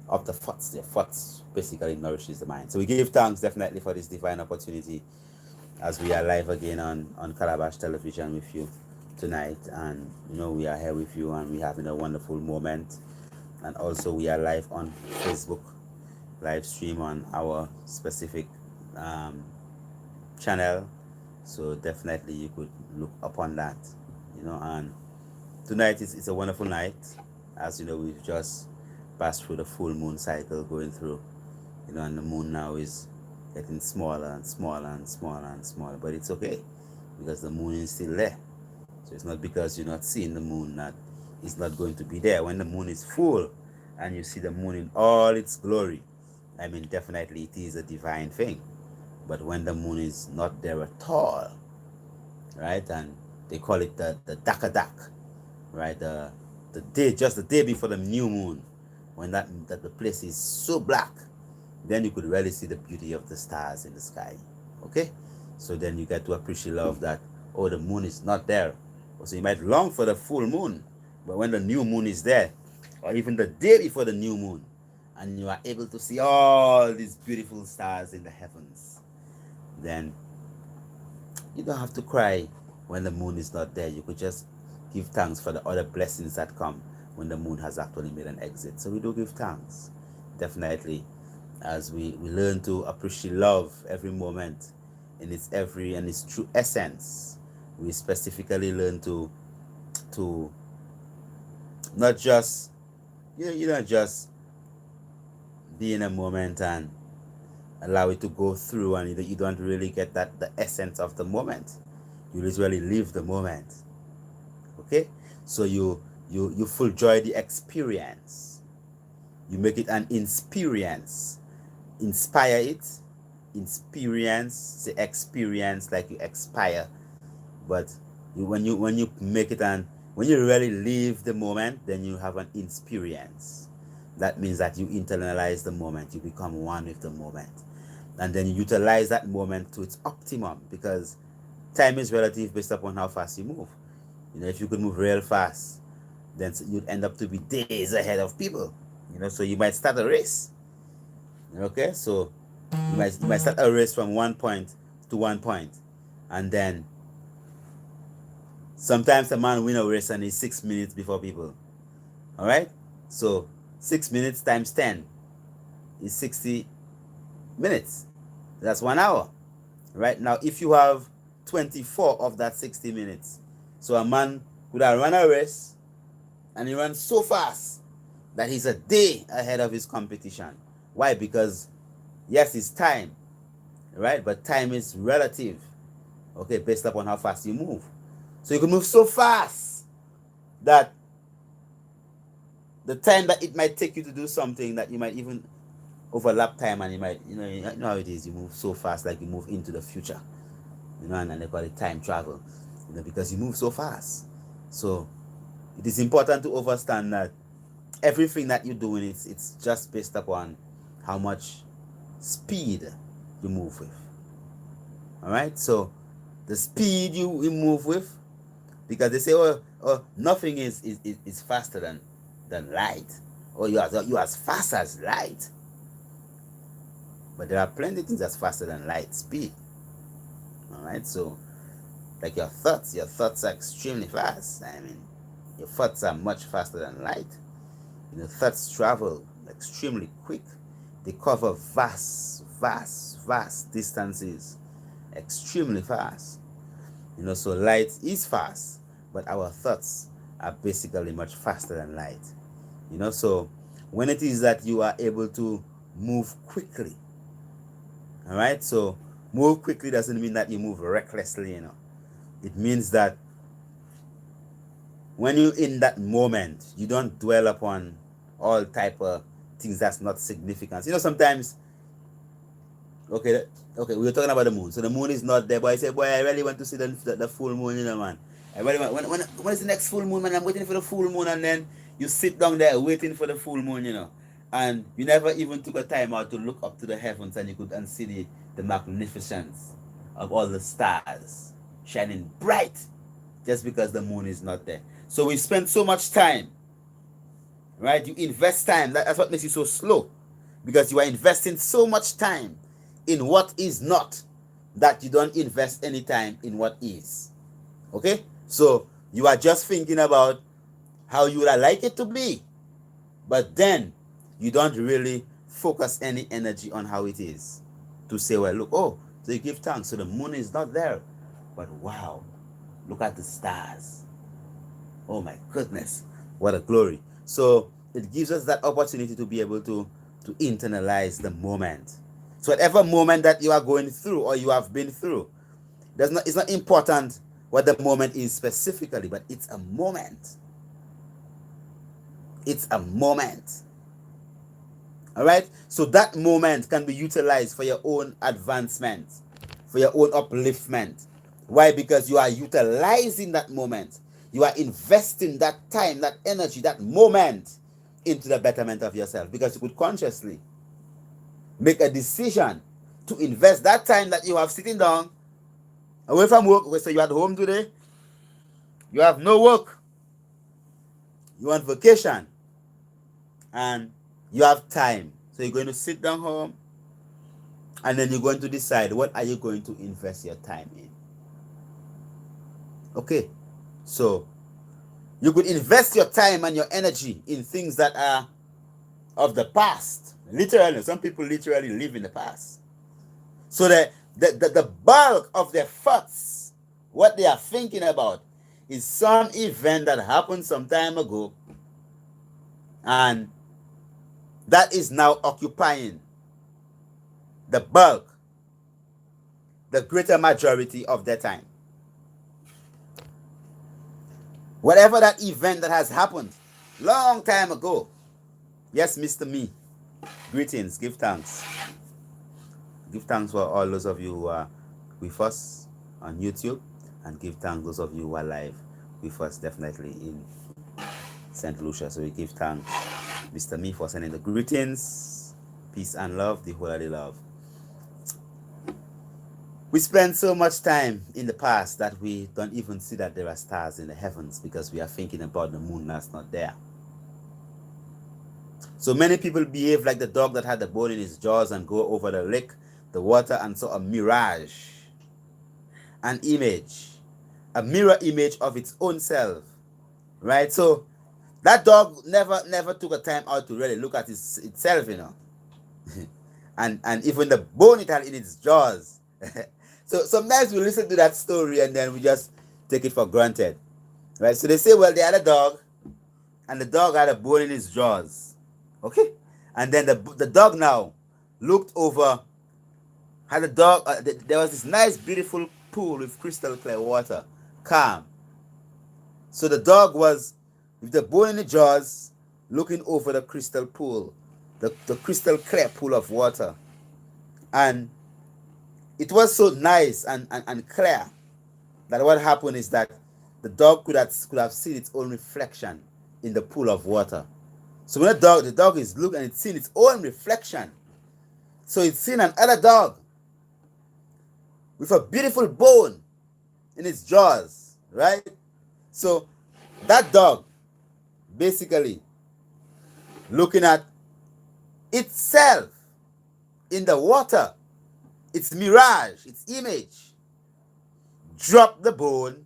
of the thoughts. The thoughts basically nourishes the mind. So we give thanks definitely for this divine opportunity as we are live again on Calabash Television with you tonight. And we are here with you and we're having a wonderful moment. And also we are live on Facebook, live stream on our specific um, channel. So definitely you could look upon that. And tonight is it's a wonderful night. As we've just passed through the full moon cycle going through, and the moon now is getting smaller and smaller and smaller and smaller. But it's okay because the moon is still there. So it's not because you're not seeing the moon that it's not going to be there. When the moon is full and you see the moon in all its glory, I mean, definitely it is a divine thing. But when the moon is not there at all, right, and they call it the dakadak, right, the day, just the day before the new moon, when that the place is so black, then you could really see the beauty of the stars in the sky. Okay, so then you get to appreciate love that, oh, the moon is not there. So you might long for the full moon, but when the new moon is there, or even the day before the new moon, and you are able to see all these beautiful stars in the heavens, then you don't have to cry when the moon is not there. You could just give thanks for the other blessings that come when the moon has actually made an exit. So we do give thanks, definitely, as we learn to appreciate love every moment in its true essence. We specifically learn to not just not just be in a moment and allow it to go through, and you don't really get the essence of the moment. You literally live the moment. Okay, so you full joy the experience. You make it an experience. Inspire it. Experience, say experience, like you expire. But when you make it, and when you really live the moment, then you have an experience. That means that you internalize the moment. You become one with the moment, and then you utilize that moment to its optimum, because time is relative based upon how fast you move. If you could move real fast, then you'd end up to be days ahead of people. So you might start a race. Okay, so you might start a race from one point to one point, and then sometimes a man win a race and he's 6 minutes before people. All right, so 6 minutes times 10 is 60 minutes. That's 1 hour. Right now, if you have 24 of that 60 minutes, so a man could have run a race and he runs so fast that he's a day ahead of his competition. Why? Because yes, it's time, right? But time is relative, okay, based upon how fast you move. So you can move so fast that the time that it might take you to do something, that you might even overlap time, and you might, you know how it is. You move so fast, like you move into the future, and they call it time travel, because you move so fast. So it is important to understand that everything that you're doing, it's just based upon how much speed you move with. All right, so the speed you move with, because they say, nothing is faster than light, or you are as fast as light. But there are plenty of things that's faster than light speed. All right, so like your thoughts are extremely fast. I mean, your thoughts are much faster than light. Thoughts travel extremely quick. They cover vast distances extremely fast. So light is fast, but our thoughts are basically much faster than light. So when it is that you are able to move quickly, all right, so move quickly doesn't mean that you move recklessly. It means that when you're in that moment, you don't dwell upon all type of things that's not significant. Sometimes, okay, we were talking about the moon. So the moon is not there, but I say, boy, I really want to see the full moon, man. I really want, when is the next full moon, man? I'm waiting for the full moon, and then you sit down there waiting for the full moon, and you never even took a time out to look up to the heavens, and you could see the magnificence of all the stars shining bright just because the moon is not there. So we spend so much time right? You invest time. That's what makes you so slow, because you are investing so much time in what is not that you don't invest any time in what is. Okay? So you are just thinking about how you would like it to be, but then you don't really focus any energy on how it is. To say, well, look, oh, so you give thanks. So the moon is not there, but wow, look at the stars. Oh my goodness, what a glory. So it gives us that opportunity to be able to internalize the moment. So whatever moment that you are going through or you have been through, it's not important what the moment is specifically, but it's a moment. It's a moment. All right? So that moment can be utilized for your own advancement, for your own upliftment. Why? Because you are utilizing that moment. You are investing that time, that energy, that moment into the betterment of yourself. Because you could consciously make a decision to invest that time that you have sitting down away from work. So you're at home today, you have no work, you're on vacation, and you have time. So you're going to sit down home, and then you're going to decide what are you going to invest your time in. Okay, so you could invest your time and your energy in things that are of the past. Literally, some people literally live in the past. So the bulk of their thoughts, what they are thinking about, is some event that happened some time ago, and that is now occupying the bulk, the greater majority of their time. Whatever that event that has happened long time ago. Yes, Mr. Me. Greetings. Give thanks. Give thanks for all those of you who are with us on YouTube, and give thanks those of you who are live with us definitely in St. Lucia. So we give thanks, Mr. Me, for sending the greetings, peace and love, the holy love. We spend so much time in the past that we don't even see that there are stars in the heavens, because we are thinking about the moon that's not there. So many people behave like the dog that had the bone in his jaws and go over the lake, the water, and saw a mirage, an image, a mirror image of its own self, right? So that dog never took a time out to really look at itself, you know. and even the bone it had in its jaws. So sometimes we listen to that story and then we just take it for granted, right? So they say, well, they had a dog, and the dog had a bone in his jaws. Okay, and then the dog now looked over, had a dog, there was this nice beautiful pool with crystal clear water, calm. So the dog was with the bone in the jaws, looking over the crystal pool, the crystal clear pool of water. And it was so nice and clear that what happened is that the dog could have seen its own reflection in the pool of water. So when the dog is looking and it's seen its own reflection, so it's seen another dog with a beautiful bone in its jaws, right? So that dog basically looking at itself in the water, its mirage, its image, drop the bone,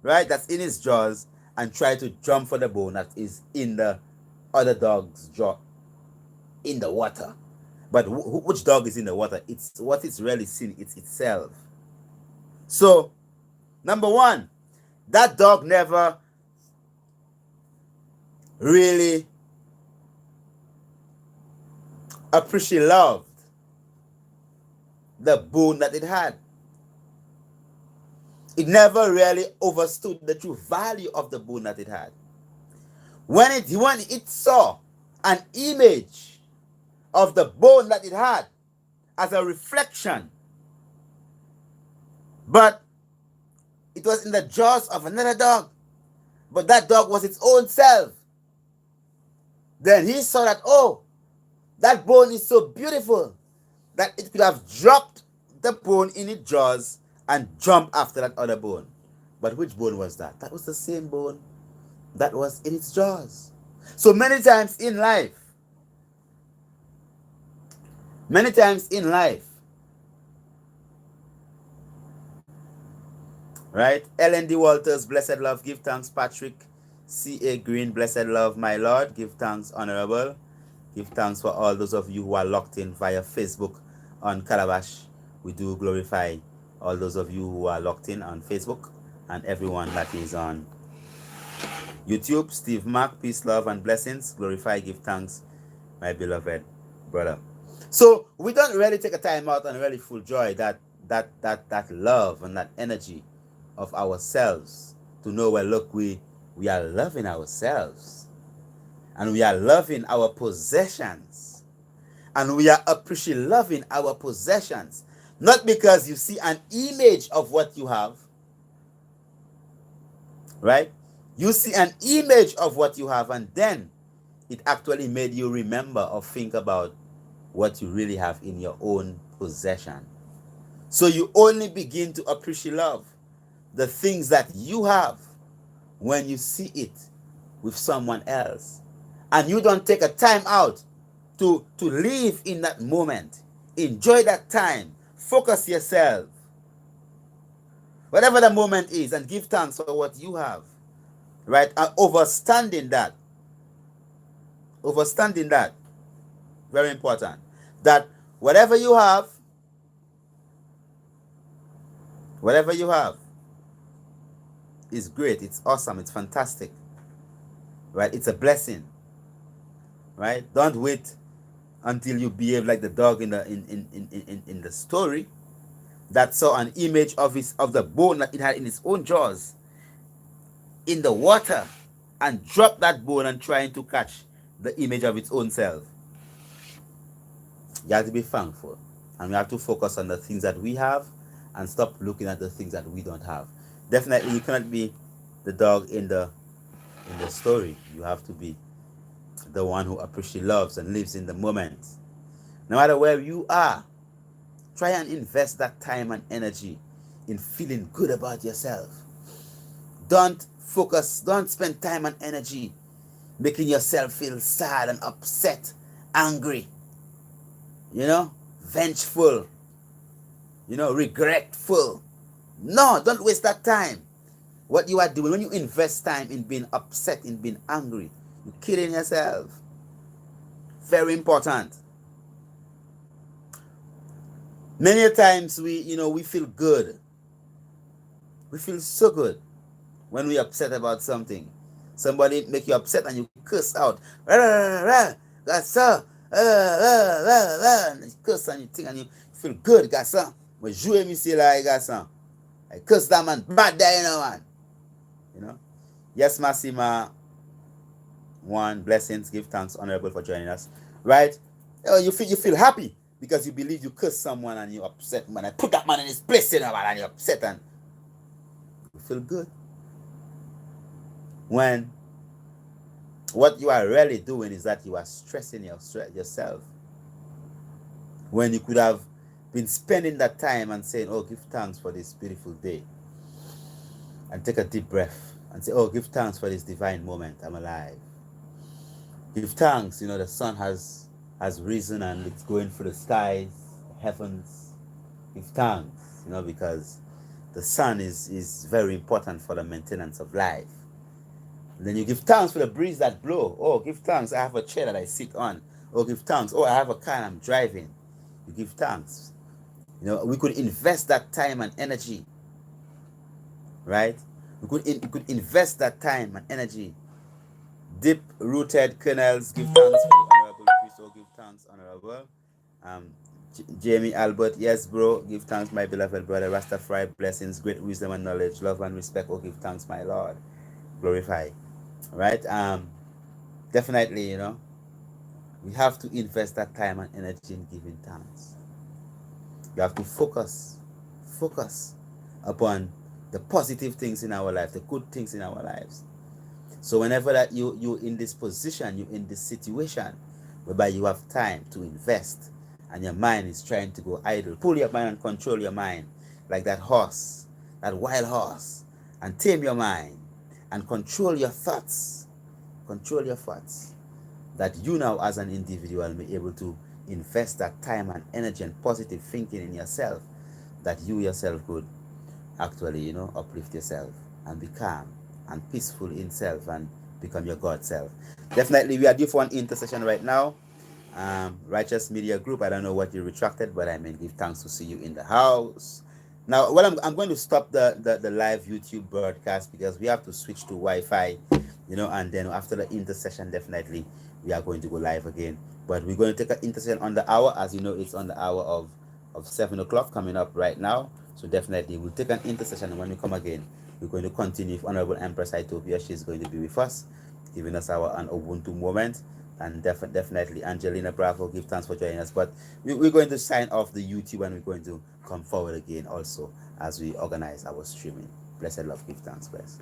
right, that's in its jaws, and try to jump for the bone that is in the other dog's jaw in the water. But which dog is in the water? It's what it's really seen, it's itself. So, number one, that dog never really appreciated, loved the bone that it had. It never really understood the true value of the bone that it had. When it saw an image of the bone that it had as a reflection, but it was in the jaws of another dog, but that dog was its own self, then he saw that, oh, that bone is so beautiful that it could have dropped the bone in its jaws and jump after that other bone. But which bone was that? That was the same bone that was in its jaws. So many times in life, right? Ellen D. Walters, blessed love, give thanks. Patrick C.A. Green, blessed love, my Lord, give thanks, Honorable. Give thanks for all those of you who are locked in via Facebook on Calabash. We do glorify all those of you who are locked in on Facebook and everyone that is on YouTube. Steve Mark, peace, love, and blessings. Glorify, give thanks, my beloved brother. So we don't really take a time out and really full joy that love and that energy of ourselves to know, well, look, we are loving ourselves and we are loving our possessions and we are appreciating loving our possessions, not because you see an image of what you have, right? You see an image of what you have, and then it actually made you remember or think about what you really have in your own possession. So you only begin to appreciate love, the things that you have, when you see it with someone else. And you don't take a time out to live in that moment. Enjoy that time. Focus yourself. Whatever the moment is, and give thanks for what you have. Right? And understanding that. Very important. That whatever you have is great. It's awesome. It's fantastic. Right? It's a blessing. Right? Don't wait until you behave like the dog in the story that saw an image of the bone that it had in its own jaws in the water and dropped that bone and trying to catch the image of its own self. You have to be thankful, and we have to focus on the things that we have and stop looking at the things that we don't have. Definitely, you cannot be the dog in the story. You have to be the one who appreciates, loves, and lives in the moment. No matter where you are, try and invest that time and energy in feeling good about yourself. Don't spend time and energy making yourself feel sad and upset, angry, vengeful, regretful. No, don't waste that time. What you are doing, when you invest time in being upset, in being angry, you're killing yourself. Very important. Many times we feel good. We feel so good when we're upset about something. Somebody make you upset and you curse out. That's so. And you curse and you think and you feel good, garçon. But jouer me say like garçon. I curse that man bad there, man. Yes, Massima. One, blessings, give thanks, honorable, for joining us. Right? You feel happy because you believe you curse someone and you upset, man. I put that man in his place, man, and you're upset and you feel good. When what you are really doing is that you are stressing yourself. When you could have been spending that time and saying, oh, give thanks for this beautiful day. And take a deep breath and say, oh, give thanks for this divine moment. I'm alive. Give thanks, the sun has risen and it's going through the skies, the heavens. Give thanks, because the sun is very important for the maintenance of life. And then you give thanks for the breeze that blow. Oh, give thanks, I have a chair that I sit on. Oh, give thanks, oh, I have a car and I'm driving. You give thanks. We could invest that time and energy, right? We could invest that time and energy. Deep-rooted kernels, give thanks for the honorable priest. Oh, give thanks, honorable. Jamie Albert, yes, bro. Give thanks, my beloved brother. Rastafari, blessings, great wisdom and knowledge, love and respect. Oh, give thanks, my Lord. Glorify. Right? Definitely, we have to invest that time and energy in giving thanks. You have to focus upon the positive things in our life, the good things in our lives. So whenever that you're in this position, you're in this situation whereby you have time to invest and your mind is trying to go idle, pull your mind and control your mind like that horse, that wild horse, and tame your mind and control your thoughts. control your thoughts, that you now as an individual may be able to invest that time and energy and positive thinking in yourself, that you yourself could actually, uplift yourself and be calm and peaceful in self and become your God self. Definitely, we are due for an intercession right now. Righteous Media Group, I don't know what you retracted, but I mean, give thanks to see you in the house. Now, well, I'm going to stop the live YouTube broadcast because we have to switch to Wi-Fi, and then after the intercession, definitely we are going to go live again. But we're going to take an intercession on the hour. As you know, it's on the hour of 7 o'clock coming up right now. So definitely we'll take an intercession, and when we come again, we're going to continue with Honorable Empress Itopia. She's going to be with us, giving us an Ubuntu moment. And definitely Angelina Bravo, give thanks for joining us. But we're going to sign off the YouTube, and we're going to come forward again also as we organize our streaming. Blessed love, give thanks, guys.